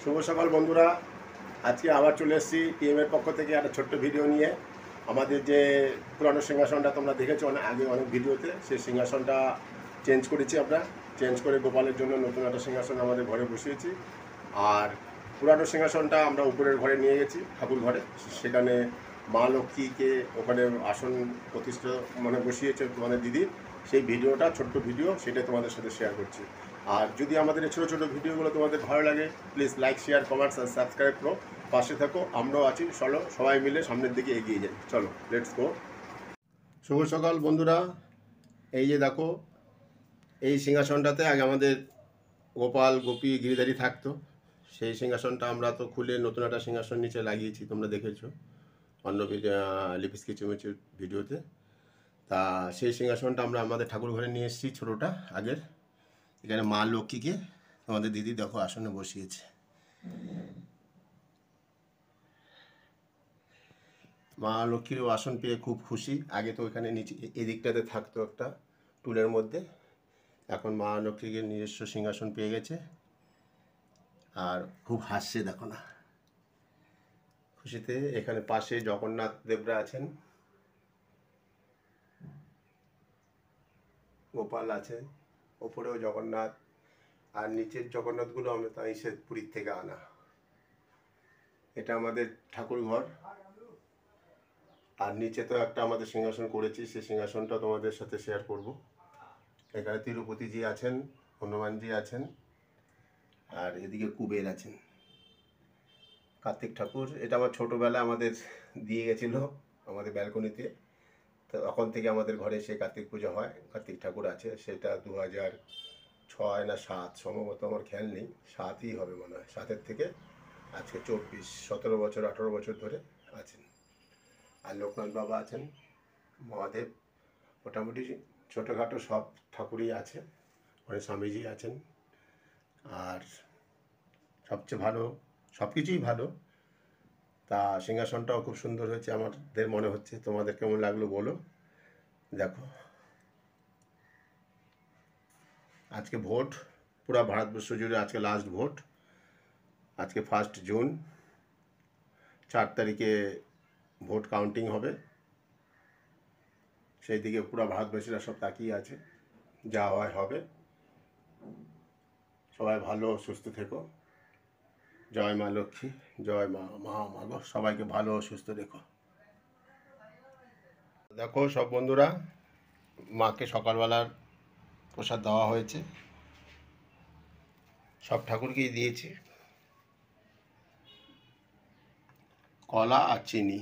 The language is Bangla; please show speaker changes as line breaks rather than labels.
শুভ সকাল বন্ধুরা, আজকে আবার চলে এসেছি টিএমের পক্ষ থেকে একটা ছোট্ট ভিডিও নিয়ে। আমাদের যে পুরানো সিংহাসনটা তোমরা দেখেছো অনেক ভিডিওতে, সেই সিংহাসনটা চেঞ্জ করেছি আমরা। চেঞ্জ করে গোপালের জন্য নতুন একটা সিংহাসন আমাদের ঘরে বসিয়েছি। আর পুরানো সিংহাসনটা আমরা উপরের ঘরে নিয়ে গেছি, ঠাকুর ঘরে। সেখানে মা লক্ষ্মীকে ওখানে আসন প্রতিষ্ঠা বসিয়েছে তোমাদের দিদি। সেই ভিডিওটা ছোট্ট ভিডিও, সেটাই তোমাদের সাথে শেয়ার করছি। আর যদি আমাদের এই ছোটো ছোটো ভিডিওগুলো তোমাদের ভালো লাগে, প্লিজ লাইক, শেয়ার, কমেন্টস আর সাবস্ক্রাইব করো, পাশে থাকো। আমরাও আছি, চলো সবাই মিলে সামনের দিকে এগিয়ে যাই। চলো, লেটস গো। শুভ সকাল বন্ধুরা, এই যে দেখো, এই সিংহাসনটাতে আগে আমাদের গোপাল গোপী গিরিধারী থাকতো। সেই সিংহাসনটা আমরা তো খুলে নতুন একটা সিংহাসন নিচে লাগিয়েছি, তোমরা দেখেছো অন্য লিপিস কিচুমিচুর ভিডিওতে। তা সেই সিংহাসনটা আমরা আমাদের ঠাকুর ঘরে নিয়ে এসেছি, ছোটোটা আগের। এখানে মা লক্ষ্মীকে তোমাদের দিদি দেখো আসনে বসিয়েছে। মা লক্ষ্মীরও আসন পেয়ে খুব খুশি। আগে তো এখানে নিচে এদিকটাতে থাকতো একটা টুলের মধ্যে, এখন মা লক্ষ্মীকে নিজস্ব সিংহাসন পেয়ে গেছে। আর খুব হাসছে দেখো না, খুশিতে। এখানে পাশে জগন্নাথ দেবরা আছেন, গোপাল আছে, ওপরেও জগন্নাথ। আর নিচের জগন্নাথগুলো আমরা তাই পুরীর থেকে আনা। এটা আমাদের ঠাকুর ঘর। আর নিচে তো একটা আমাদের সিংহাসন করেছি, সেই সিংহাসনটা তোমাদের সাথে শেয়ার করব। এখানে তিরুপতিজি আছেন, হনুমানজি আছেন, আর এদিকে কুবের আছেন, কার্তিক ঠাকুর। এটা আমার ছোটোবেলা আমাদের দিয়ে গেছিলো আমাদের ব্যালকনিতে। তো তখন থেকে আমাদের ঘরে সেই কার্তিক পুজো হয়, কার্তিক ঠাকুর আছে। সেটা 2006 না 7 সম্ভবত, আমার খেয়াল নেই, 7ই হবে মনে হয়। 7-এর থেকে আজকে 17 বছর 18 বছর ধরে আছেন। আর লোকনাথ বাবা আছেন, মহাদেব, মোটামুটি ছোটোখাটো সব ঠাকুরই আছে। অনেক স্বামীজি আছেন। আর সবচেয়ে ভালো, সব কিছুই ভালো। তা সিংহাসনটাও খুব সুন্দর হয়েছে আমাদের মনে হচ্ছে। তোমাদের কেমন লাগলো বলো। দেখো, আজকে ভোট পুরো ভারতবর্ষ জুড়ে, আজকে লাস্ট ভোট। আজকে 1 জুন, 4 তারিখে ভোট কাউন্টিং হবে। সেই দিকে পুরো ভারতবাসীরা সব তাকিয়ে আছে, যা হয় হবে। সবাই ভালো সুস্থ থেকো। জয় মা লক্ষ্মী, জয় মা মাগো, সবাইকে ভালো সুস্থ রেখো। দেখো সব বন্ধুরা, মাকে সকালবেলার প্রসাদ দেওয়া হয়েছে, সব ঠাকুরকেই দিয়েছি, কলা আর চিনি।